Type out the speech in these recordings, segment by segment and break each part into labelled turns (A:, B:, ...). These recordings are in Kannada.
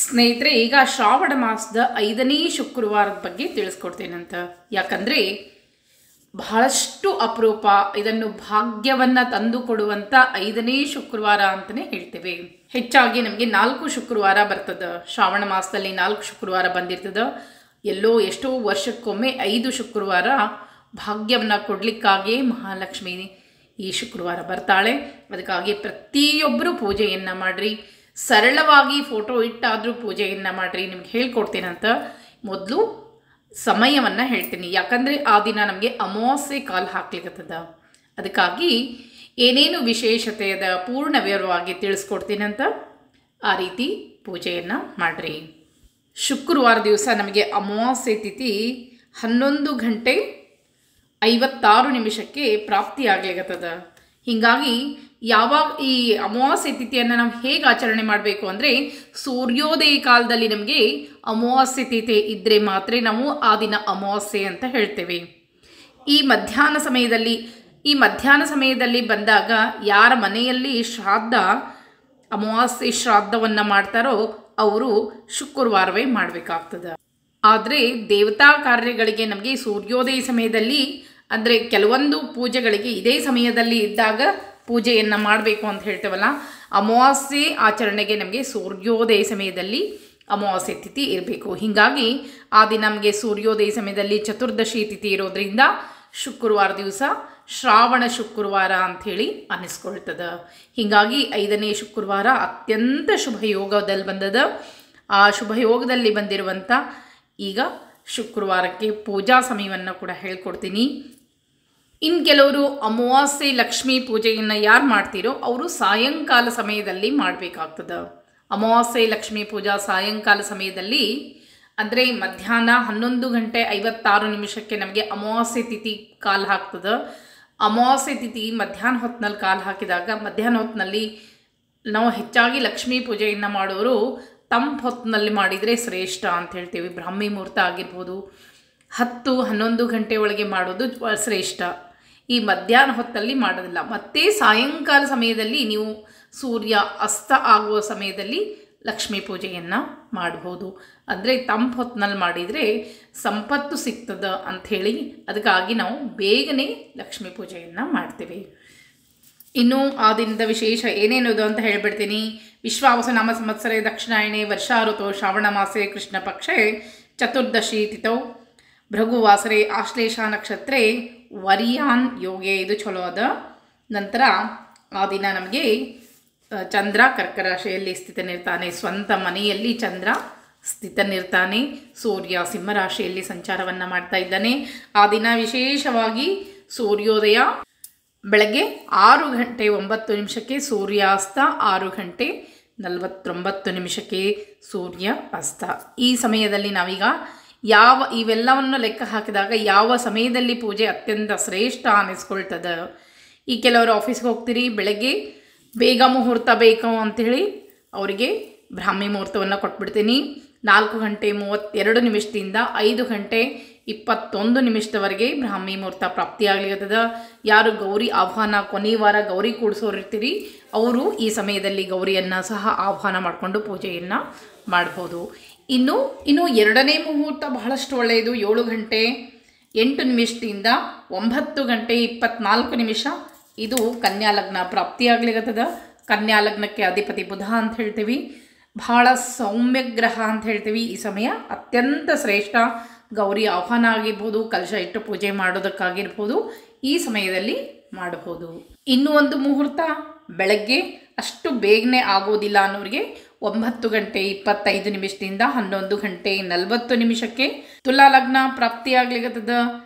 A: ಸ್ನೇಹಿತರೆ, ಈಗ ಶ್ರಾವಣ ಮಾಸದ 5ನೇ ಶುಕ್ರವಾರದ ಬಗ್ಗೆ ತಿಳಿಸ್ಕೊಡ್ತೇನಂತ. ಯಾಕಂದರೆ ಬಹಳಷ್ಟು ಅಪರೂಪ, ಇದನ್ನು ಭಾಗ್ಯವನ್ನು ತಂದು ಕೊಡುವಂಥ 5ನೇ ಶುಕ್ರವಾರ ಅಂತಲೇ ಹೇಳ್ತೇವೆ. ಹೆಚ್ಚಾಗಿ ನಮಗೆ 4 ಶುಕ್ರವಾರ ಬರ್ತದೆ. ಶ್ರಾವಣ ಮಾಸದಲ್ಲಿ 4 ಶುಕ್ರವಾರ ಬಂದಿರ್ತದೆ. ಎಷ್ಟೋ ವರ್ಷಕ್ಕೊಮ್ಮೆ 5 ಶುಕ್ರವಾರ ಭಾಗ್ಯವನ್ನು ಕೊಡಲಿಕ್ಕಾಗಿ ಮಹಾಲಕ್ಷ್ಮಿ ಈ ಶುಕ್ರವಾರ ಬರ್ತಾಳೆ. ಅದಕ್ಕಾಗಿ ಪ್ರತಿಯೊಬ್ಬರು ಪೂಜೆಯನ್ನು ಮಾಡಿರಿ. ಸರಳವಾಗಿ ಫೋಟೋ ಇಟ್ಟಾದರೂ ಪೂಜೆಯನ್ನು ಮಾಡಿರಿ. ನಿಮ್ಗೆ ಹೇಳ್ಕೊಡ್ತೇನಂತ. ಮೊದಲು ಸಮಯವನ್ನು ಹೇಳ್ತೀನಿ, ಯಾಕಂದರೆ ಆ ದಿನ ನಮಗೆ ಅಮಾವಾಸ್ಯೆ ಕಾಲು ಹಾಕ್ಲಿಕ್ಕತ್ತದ. ಅದಕ್ಕಾಗಿ ಏನೇನು ವಿಶೇಷತೆ ಅದ ಪೂರ್ಣ ವಿವರವಾಗಿ ತಿಳಿಸ್ಕೊಡ್ತೀನಂತ. ಆ ರೀತಿ ಪೂಜೆಯನ್ನು ಮಾಡಿರಿ. ಶುಕ್ರವಾರ ದಿವಸ ನಮಗೆ ಅಮಾವಾಸ್ಯೆ ತಿಥಿ 11:56 ಪ್ರಾಪ್ತಿಯಾಗ್ಲಿಕ್ಕತ್ತದ. ಹೀಗಾಗಿ ಯಾವಾಗ ಈ ಅಮಾವಾಸ್ಯೆ ತಿಥಿಯನ್ನು ನಾವು ಹೇಗೆ ಆಚರಣೆ ಮಾಡಬೇಕು ಅಂದರೆ, ಸೂರ್ಯೋದಯ ಕಾಲದಲ್ಲಿ ನಮಗೆ ಅಮಾವಾಸ್ಯೆ ತಿಥಿ ಇದ್ದರೆ ಮಾತ್ರ ನಾವು ಆ ದಿನ ಅಮಾವಾಸ್ಯೆ ಅಂತ ಹೇಳ್ತೇವೆ. ಈ ಮಧ್ಯಾಹ್ನ ಸಮಯದಲ್ಲಿ ಬಂದಾಗ ಯಾರ ಮನೆಯಲ್ಲಿ ಅಮಾವಾಸ್ಯೆ ಶ್ರಾದ್ದವನ್ನು ಮಾಡ್ತಾರೋ ಅವರು ಶುಕ್ರವಾರವೇ ಮಾಡಬೇಕಾಗ್ತದೆ. ಆದರೆ ದೇವತಾ ಕಾರ್ಯಗಳಿಗೆ ನಮಗೆ ಸೂರ್ಯೋದಯ ಸಮಯದಲ್ಲಿ, ಅಂದರೆ ಕೆಲವೊಂದು ಪೂಜೆಗಳಿಗೆ ಇದೇ ಸಮಯದಲ್ಲಿ ಇದ್ದಾಗ ಪೂಜೆಯನ್ನು ಮಾಡಬೇಕು ಅಂತ ಹೇಳ್ತೇವಲ್ಲ, ಅಮಾವಾಸ್ಯೆ ಆಚರಣೆಗೆ ನಮಗೆ ಸೂರ್ಯೋದಯ ಸಮಯದಲ್ಲಿ ಅಮಾವಾಸ್ಯೆ ತಿಥಿ ಇರಬೇಕು. ಹೀಗಾಗಿ ಆ ದಿನ ನಮಗೆ ಸೂರ್ಯೋದಯ ಸಮಯದಲ್ಲಿ ಚತುರ್ದಶಿ ತಿಥಿ ಇರೋದ್ರಿಂದ ಶುಕ್ರವಾರ ದಿವಸ ಶ್ರಾವಣ ಶುಕ್ರವಾರ ಅಂಥೇಳಿ ಅನ್ನಿಸ್ಕೊಳ್ತದೆ. ಹೀಗಾಗಿ 5ನೇ ಶುಕ್ರವಾರ ಅತ್ಯಂತ ಶುಭ ಯೋಗದಲ್ಲಿ ಬಂದದ. ಆ ಶುಭ ಯೋಗದಲ್ಲಿ ಬಂದಿರುವಂಥ ಈಗ ಶುಕ್ರವಾರಕ್ಕೆ ಪೂಜಾ ಸಮಯವನ್ನು ಕೂಡ ಹೇಳ್ಕೊಡ್ತೀನಿ. ಇನ್ನು ಕೆಲವರು ಅಮಾವಾಸ್ಯೆ ಲಕ್ಷ್ಮೀ ಪೂಜೆಯನ್ನು ಯಾರು ಮಾಡ್ತೀರೋ ಅವರು ಸಾಯಂಕಾಲ ಸಮಯದಲ್ಲಿ ಮಾಡಬೇಕಾಗ್ತದೆ. ಅಮಾವಾಸ್ಯೆ ಲಕ್ಷ್ಮೀ ಪೂಜಾ ಸಾಯಂಕಾಲ ಸಮಯದಲ್ಲಿ, ಅಂದರೆ ಮಧ್ಯಾಹ್ನ 11:56 ನಮಗೆ ಅಮಾವಾಸ್ಯೆ ತಿಥಿ ಕಾಲು ಹಾಕ್ತದೆ. ಅಮಾವಾಸ್ಯೆ ತಿಥಿ ಮಧ್ಯಾಹ್ನ ಹೊತ್ತಿನಲ್ಲಿ ಕಾಲು ಹಾಕಿದಾಗ, ಮಧ್ಯಾಹ್ನ ಹೊತ್ತಿನಲ್ಲಿ ನಾವು ಹೆಚ್ಚಾಗಿ ಲಕ್ಷ್ಮೀ ಪೂಜೆಯನ್ನು ಮಾಡೋರು ತಂಪು ಹೊತ್ತಿನಲ್ಲಿ ಮಾಡಿದರೆ ಶ್ರೇಷ್ಠ ಅಂತ ಹೇಳ್ತೀವಿ. ಬ್ರಾಹ್ಮಿ ಮುಹೂರ್ತ ಆಗಿರ್ಬೋದು, 10-11 ಗಂಟೆ ಒಳಗೆ ಮಾಡೋದು ಶ್ರೇಷ್ಠ. ಈ ಮಧ್ಯಾಹ್ನ ಹೊತ್ತಲ್ಲಿ ಮಾಡೋದಿಲ್ಲ. ಮತ್ತು ಸಾಯಂಕಾಲ ಸಮಯದಲ್ಲಿ ನೀವು ಸೂರ್ಯ ಅಸ್ತ ಆಗುವ ಸಮಯದಲ್ಲಿ ಲಕ್ಷ್ಮೀ ಪೂಜೆಯನ್ನು ಮಾಡ್ಬೋದು. ಅಂದರೆ ತಂಪು ಹೊತ್ತಿನಲ್ಲಿ ಮಾಡಿದರೆ ಸಂಪತ್ತು ಸಿಗ್ತದೆ ಅಂಥೇಳಿ ಅದಕ್ಕಾಗಿ ನಾವು ಬೇಗನೆ ಲಕ್ಷ್ಮೀ ಪೂಜೆಯನ್ನು ಮಾಡ್ತೇವೆ. ಇನ್ನು ಆ ದಿನದ ವಿಶೇಷ ಏನೇನದು ಅಂತ ಹೇಳ್ಬಿಡ್ತೀನಿ. ವಿಶ್ವಾವಸುನಾಮ ಸಂವತ್ಸರೆ ದಕ್ಷಿಣಾಯಣೆ ವರ್ಷಾ ಋತು ಶ್ರಾವಣ ಮಾಸೆ ಕೃಷ್ಣ ಪಕ್ಷೆ ಚತುರ್ದಶಿ ತಿಥೌ ಭೃಗುವಾಸರೆ ಆಶ್ಲೇಷ ನಕ್ಷತ್ರೆ ವರಿಯಾನ್ ಯೋಗೆ. ಇದು ಚಲೋ ಅದ. ನಂತರ ಆ ದಿನ ನಮಗೆ ಚಂದ್ರ ಕರ್ಕ ರಾಶಿಯಲ್ಲಿ ಸ್ಥಿತನಿರ್ತಾನೆ. ಸ್ವಂತ ಮನೆಯಲ್ಲಿ ಚಂದ್ರ ಸ್ಥಿತನಿರ್ತಾನೆ. ಸೂರ್ಯ ಸಿಂಹರಾಶಿಯಲ್ಲಿ ಸಂಚಾರವನ್ನು ಮಾಡ್ತಾ ಇದ್ದಾನೆ. ಆ ದಿನ ವಿಶೇಷವಾಗಿ ಸೂರ್ಯೋದಯ ಬೆಳಗ್ಗೆ 6:09 ಸೂರ್ಯಾಸ್ತ 6:49 ಸೂರ್ಯ ಅಸ್ತ. ಈ ಸಮಯದಲ್ಲಿ ನಾವೀಗ ಇವೆಲ್ಲವನ್ನು ಲೆಕ್ಕ ಹಾಕಿದಾಗ ಯಾವ ಸಮಯದಲ್ಲಿ ಪೂಜೆ ಅತ್ಯಂತ ಶ್ರೇಷ್ಠ ಅನ್ನಿಸ್ಕೊಳ್ತದೆ. ಈ ಕೆಲವರು ಆಫೀಸ್ಗೆ ಹೋಗ್ತೀರಿ, ಬೆಳಗ್ಗೆ ಬೇಗ ಮುಹೂರ್ತ ಬೇಕು ಅಂಥೇಳಿ ಅವರಿಗೆ ಬ್ರಾಹ್ಮಿ ಮುಹೂರ್ತವನ್ನು ಕೊಟ್ಬಿಡ್ತೀನಿ. 4:32 5:21 ಬ್ರಾಹ್ಮಿ ಮುಹೂರ್ತ ಪ್ರಾಪ್ತಿಯಾಗಲಿರ್ತದೆ. ಯಾರು ಗೌರಿ ಆಹ್ವಾನ ಕೊನೆ ವಾರ ಗೌರಿ ಕೂಡಿಸೋರಿರ್ತೀರಿ ಅವರು ಈ ಸಮಯದಲ್ಲಿ ಗೌರಿಯನ್ನು ಸಹ ಆಹ್ವಾನ ಮಾಡಿಕೊಂಡು ಪೂಜೆಯನ್ನು ಮಾಡ್ಬೋದು. ಇನ್ನು 2ನೇ ಮುಹೂರ್ತ ಬಹಳಷ್ಟು ಒಳ್ಳೆಯದು. 7:08 9:24 ಇದು ಕನ್ಯಾ ಲಗ್ನ ಪ್ರಾಪ್ತಿಯಾಗಲಿರ್ತದೆ. ಕನ್ಯಾ ಲಗ್ನಕ್ಕೆ ಅಧಿಪತಿ ಬುಧ ಅಂತ ಹೇಳ್ತೀವಿ. ಬಹಳ ಸೌಮ್ಯ ಗ್ರಹ ಅಂತ ಹೇಳ್ತೀವಿ. ಈ ಸಮಯ ಅತ್ಯಂತ ಶ್ರೇಷ್ಠ. ಗೌರಿ ಆಹ್ವಾನ ಆಗಿರ್ಬೋದು, ಕಲಶ ಇಟ್ಟು ಪೂಜೆ ಮಾಡೋದಕ್ಕಾಗಿರ್ಬೋದು ಈ ಸಮಯದಲ್ಲಿ ಮಾಡಬಹುದು. ಇನ್ನೂ ಒಂದು ಮುಹೂರ್ತ ಬೆಳಗ್ಗೆ ಅಷ್ಟು ಬೇಗನೆ ಆಗೋದಿಲ್ಲ ಅನ್ನೋರಿಗೆ 9:25 11:40 ತುಲಾ ಲಗ್ನ ಪ್ರಾಪ್ತಿಯಾಗ್ಲಿಕ್ಕತ್ತದ.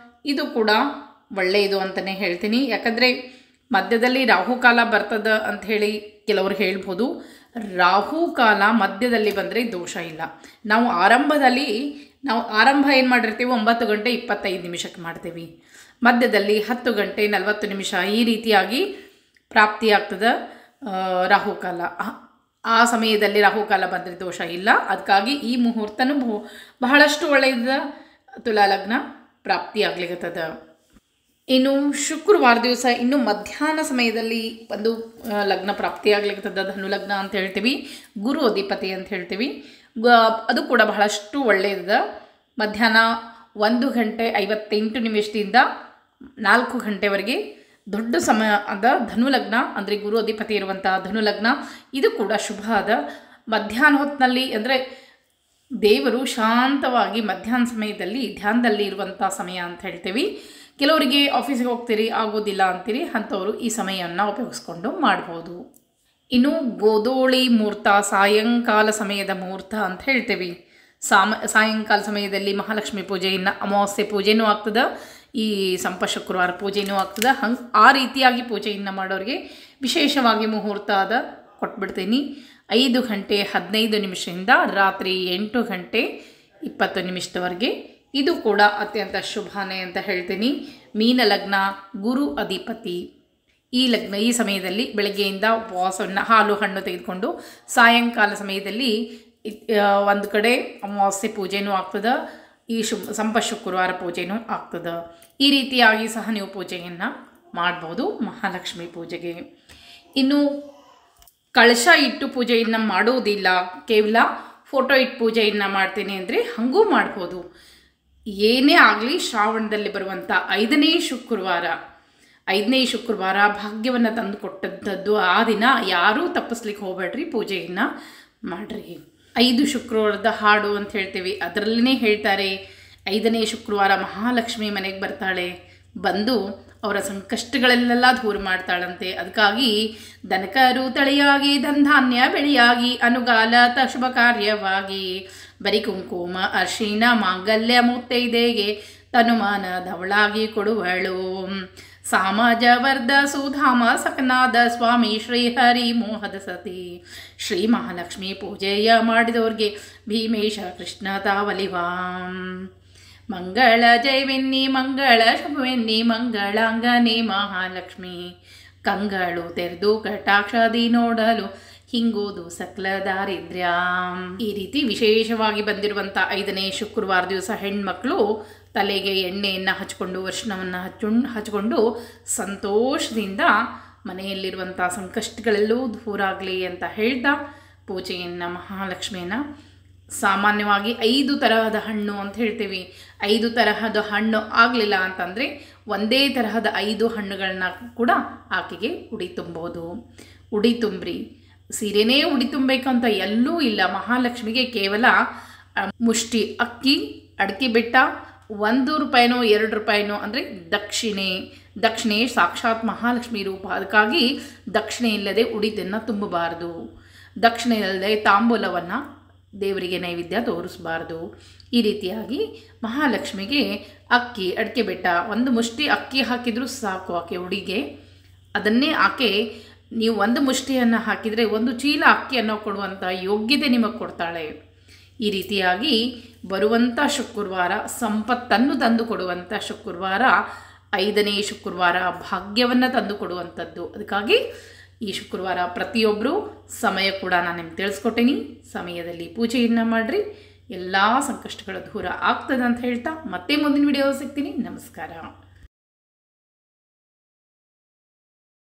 A: ಇದು ಕೂಡ ಒಳ್ಳೆಯದು ಅಂತಲೇ ಹೇಳ್ತೀನಿ. ಯಾಕಂದರೆ ಮಧ್ಯದಲ್ಲಿ ರಾಹುಕಾಲ ಬರ್ತದ ಅಂಥೇಳಿ ಕೆಲವರು ಹೇಳ್ಬೋದು. ರಾಹುಕಾಲ ಮಧ್ಯದಲ್ಲಿ ಬಂದರೆ ದೋಷ ಇಲ್ಲ. ನಾವು ಆರಂಭ ಏನು ಮಾಡಿರ್ತೀವಿ 9:25 ಮಾಡ್ತೀವಿ. ಮಧ್ಯದಲ್ಲಿ 10:40 ಈ ರೀತಿಯಾಗಿ ಪ್ರಾಪ್ತಿಯಾಗ್ತದೆ ರಾಹುಕಾಲ. ಆ ಸಮಯದಲ್ಲಿ ರಾಹುಕಾಲ ಬಂದರೆ ದೋಷ ಇಲ್ಲ. ಅದಕ್ಕಾಗಿ ಈ ಮುಹೂರ್ತನೂ ಬಹಳಷ್ಟು ಒಳ್ಳೆಯದ. ತುಲಾ ಲಗ್ನ ಪ್ರಾಪ್ತಿಯಾಗ್ಲಿಕ್ಕತ್ತದ. ಇನ್ನು ಶುಕ್ರವಾರ ದಿವಸ ಇನ್ನು ಮಧ್ಯಾಹ್ನ ಸಮಯದಲ್ಲಿ ಒಂದು ಲಗ್ನ ಪ್ರಾಪ್ತಿಯಾಗ್ಲಿಕ್ಕದ ಧನು ಲಗ್ನ ಅಂತ ಹೇಳ್ತೀವಿ, ಗುರು ಅಧಿಪತಿ ಅಂತ ಹೇಳ್ತೀವಿ. ಅದು ಕೂಡ ಬಹಳಷ್ಟು ಒಳ್ಳೆಯದ. ಮಧ್ಯಾಹ್ನ 1:58 4 ಗಂಟೆವರೆಗೆ ದೊಡ್ಡ ಸಮಯ ಅದ ಧನು ಲಗ್ನ, ಅಂದರೆ ಗುರು ಅಧಿಪತಿ ಇರುವಂತಹ ಧನು ಲಗ್ನ. ಇದು ಕೂಡ ಶುಭ ಅದ. ಮಧ್ಯಾಹ್ನ ಹೊತ್ತಿನಲ್ಲಿ ಅಂದರೆ ದೇವರು ಶಾಂತವಾಗಿ ಮಧ್ಯಾಹ್ನ ಸಮಯದಲ್ಲಿ ಧ್ಯಾನದಲ್ಲಿ ಇರುವಂಥ ಸಮಯ ಅಂತ ಹೇಳ್ತೀವಿ. ಕೆಲವರಿಗೆ ಆಫೀಸಿಗೆ ಹೋಗ್ತೀರಿ ಆಗೋದಿಲ್ಲ ಅಂತೀರಿ, ಅಂಥವರು ಈ ಸಮಯವನ್ನು ಉಪಯೋಗಿಸ್ಕೊಂಡು ಮಾಡ್ಬೋದು. ಇನ್ನು ಗೋಧೂಳಿ ಮುಹೂರ್ತ, ಸಾಯಂಕಾಲ ಸಮಯದ ಮುಹೂರ್ತ ಅಂತ ಹೇಳ್ತೀವಿ. ಸಾಯಂಕಾಲ ಸಮಯದಲ್ಲಿ ಮಹಾಲಕ್ಷ್ಮಿ ಪೂಜೆಯನ್ನು, ಅಮಾವಾಸ್ಯೆ ಪೂಜೆಯೂ ಆಗ್ತದೆ, ಈ ಶುಕ್ರವಾರ ಪೂಜೆಯೂ ಆಗ್ತದೆ. ಆ ರೀತಿಯಾಗಿ ಪೂಜೆಯನ್ನು ಮಾಡೋರಿಗೆ ವಿಶೇಷವಾಗಿ ಮುಹೂರ್ತ ಅದ ಕೊಟ್ಬಿಡ್ತೀನಿ. 5:15 ರಾತ್ರಿ 8:20 ಇದು ಕೂಡ ಅತ್ಯಂತ ಶುಭನೇ ಅಂತ ಹೇಳ್ತೀನಿ. ಮೀನ ಲಗ್ನ, ಗುರು ಅಧಿಪತಿ. ಈ ಸಮಯದಲ್ಲಿ ಬೆಳಗ್ಗೆಯಿಂದ ಉಪವಾಸವನ್ನು, ಹಾಲು ಹಣ್ಣು ತೆಗೆದುಕೊಂಡು ಸಾಯಂಕಾಲ ಸಮಯದಲ್ಲಿ ಒಂದು ಕಡೆ ಅಮಾವಾಸ್ಯೆ ಪೂಜೆನೂ ಆಗ್ತದೆ, ಈ ಶುಕ್ರವಾರ ಪೂಜೆನೂ ಆಗ್ತದೆ. ಈ ರೀತಿಯಾಗಿ ಸಹ ನೀವು ಪೂಜೆಯನ್ನು ಮಾಡ್ಬೋದು ಮಹಾಲಕ್ಷ್ಮಿ ಪೂಜೆಗೆ. ಇನ್ನು ಕಳಶ ಇಟ್ಟು ಪೂಜೆಯನ್ನು ಮಾಡೋದಿಲ್ಲ, ಕೇವಲ ಫೋಟೋ ಇಟ್ಟು ಪೂಜೆಯನ್ನು ಮಾಡ್ತೀನಿ ಅಂದರೆ ಹಾಗೂ ಮಾಡ್ಬೋದು. ಏನೇ ಆಗಲಿ ಶ್ರಾವಣದಲ್ಲಿ ಬರುವಂಥ 5ನೇ ಶುಕ್ರವಾರ ಭಾಗ್ಯವನ್ನು ತಂದು ಕೊಟ್ಟದ್ದು. ಆ ದಿನ ಯಾರೂ ತಪ್ಪಿಸ್ಲಿಕ್ಕೆ ಹೋಗಬೇಡ್ರಿ, ಪೂಜೆಯನ್ನು ಮಾಡಿರಿ. 5 ಶುಕ್ರವಾರದ ಹಾಡು ಅಂತ ಹೇಳ್ತೀವಿ, ಅದರಲ್ಲೇ ಹೇಳ್ತಾರೆ 5ನೇ ಶುಕ್ರವಾರ ಮಹಾಲಕ್ಷ್ಮಿ ಮನೆಗೆ ಬರ್ತಾಳೆ, ಬಂದು ಅವರ ಸಂಕಷ್ಟಗಳೆಲ್ಲ ದೂರ ಮಾಡ್ತಾಳಂತೆ. ಅದಕ್ಕಾಗಿ ದನಕರು ತಳಿಯಾಗಿ, ಧನಧಾನ್ಯ ಬೆಳೆಯಾಗಿ, ಅನುಗಾಲ ಶುಭ ಕಾರ್ಯವಾಗಿ, ಬರಿ ಕುಂಕುಮ ಅರ್ಶಿನ ಮಾಂಗಲ್ಯ ಮುತ್ತೈದೆಗೆ ತನುಮಾನ ಧವಳಾಗಿ ಕೊಡುವಳು. ಸಾಮಾಜ ವರ್ಧ ಸುಧಾಮ ಸಕನಾದ ಸ್ವಾಮಿ ಶ್ರೀಹರಿ ಮೋಹದ ಸತಿ. ಶ್ರೀ ಮಹಾಲಕ್ಷ್ಮಿ ಪೂಜೆಯ ಮಾಡಿದವ್ರಿಗೆ ಭೀಮೇಶ ಕೃಷ್ಣ ತಾವಲಿವಾಂ. ಮಂಗಳ ಜೈವೆನ್ನಿ ಮಂಗಳ ಶುಭವೆನ್ನಿ ಮಂಗಳಾಂಗನೆ ಮಹಾಲಕ್ಷ್ಮಿ. ಕಂಗಳು ತೆರೆದು ಕಟಾಕ್ಷದಿ ನೋಡಲು ಹಿಂಗೋದು ಸಕಲ ದಾರಿದ್ರ್ಯ. ಈ ರೀತಿ ವಿಶೇಷವಾಗಿ ಬಂದಿರುವಂಥ 5ನೇ ಶುಕ್ರವಾರ ದಿವಸ ಹೆಣ್ಮಕ್ಳು ತಲೆಗೆ ಎಣ್ಣೆಯನ್ನು ಹಚ್ಕೊಂಡು, ಅರಿಶಿಣವನ್ನು ಹಚ್ಕೊಂಡು ಸಂತೋಷದಿಂದ ಮನೆಯಲ್ಲಿರುವಂಥ ಸಂಕಷ್ಟಗಳೆಲ್ಲೂ ದೂರ ಆಗಲಿ ಅಂತ ಹೇಳ್ತಾ ಪೂಜೆಯನ್ನು, ಮಹಾಲಕ್ಷ್ಮಿಯನ್ನು ಸಾಮಾನ್ಯವಾಗಿ 5 ತರಹದ ಹಣ್ಣು ಅಂತ ಹೇಳ್ತೀವಿ. 5 ತರಹದ ಹಣ್ಣು ಆಗಲಿಲ್ಲ ಅಂತಂದರೆ ಒಂದೇ ತರಹದ 5 ಹಣ್ಣುಗಳನ್ನ ಕೂಡ ಆಕೆಗೆ ಉಡಿ ತುಂಬೋದು. ಉಡಿ ತುಂಬ್ರಿ, ಸೀರೆನೇ ಉಡಿ ತುಂಬಬೇಕಂತ ಎಲ್ಲೂ ಇಲ್ಲ. ಮಹಾಲಕ್ಷ್ಮಿಗೆ ಕೇವಲ ಮುಷ್ಟಿ ಅಕ್ಕಿ, ಅಡಿಕೆ ಬೆಟ್ಟ, 1 ರೂಪಾಯಿನೋ 2 ರೂಪಾಯಿನೋ ಅಂದರೆ ದಕ್ಷಿಣೆ ಸಾಕ್ಷಾತ್ ಮಹಾಲಕ್ಷ್ಮಿ ರೂಪ. ಅದಕ್ಕಾಗಿ ದಕ್ಷಿಣೆ ಇಲ್ಲದೆ ಉಡಿದನ್ನು ತುಂಬಬಾರದು. ದಕ್ಷಿಣೆ ಇಲ್ಲದೆ ತಾಂಬೂಲವನ್ನು ದೇವರಿಗೆ ನೈವೇದ್ಯ ತೋರಿಸಬಾರ್ದು. ಈ ರೀತಿಯಾಗಿ ಮಹಾಲಕ್ಷ್ಮಿಗೆ ಅಕ್ಕಿ, ಅಡಿಕೆ ಬೆಟ್ಟ, 1 ಮುಷ್ಟಿ ಅಕ್ಕಿ ಹಾಕಿದರೂ ಸಾಕು ಆಕೆ ಉಡಿಗೆ. ಅದನ್ನೇ ಆಕೆ ನೀವು 1 ಮುಷ್ಟಿಯನ್ನು ಹಾಕಿದರೆ 1 ಚೀಲ ಅಕ್ಕಿಯನ್ನು ಕೊಡುವಂಥ ಯೋಗ್ಯತೆ ನಿಮಗೆ ಕೊಡ್ತಾಳೆ. ಈ ರೀತಿಯಾಗಿ ಬರುವಂಥ ಶುಕ್ರವಾರ ಸಂಪತ್ತನ್ನು ತಂದು ಕೊಡುವಂಥ ಶುಕ್ರವಾರ, 5ನೇ ಶುಕ್ರವಾರ ಭಾಗ್ಯವನ್ನು ತಂದು ಕೊಡುವಂಥದ್ದು. ಅದಕ್ಕಾಗಿ ಈ ಶುಕ್ರವಾರ ಪ್ರತಿಯೊಬ್ಬರು ಸಮಯ ಕೂಡ ನಾನು ನಿಮ್ಗೆ ತಿಳಿಸ್ಕೊಟ್ಟೀನಿ. ಸಮಯದಲ್ಲಿ ಪೂಜೆಯನ್ನು ಮಾಡಿರಿ, ಎಲ್ಲ ಸಂಕಷ್ಟಗಳ ದೂರ ಆಗ್ತದೆ ಅಂತ ಹೇಳ್ತಾ ಮತ್ತೆ ಮುಂದಿನ ವಿಡಿಯೋ ಸಿಗ್ತೀನಿ. ನಮಸ್ಕಾರ.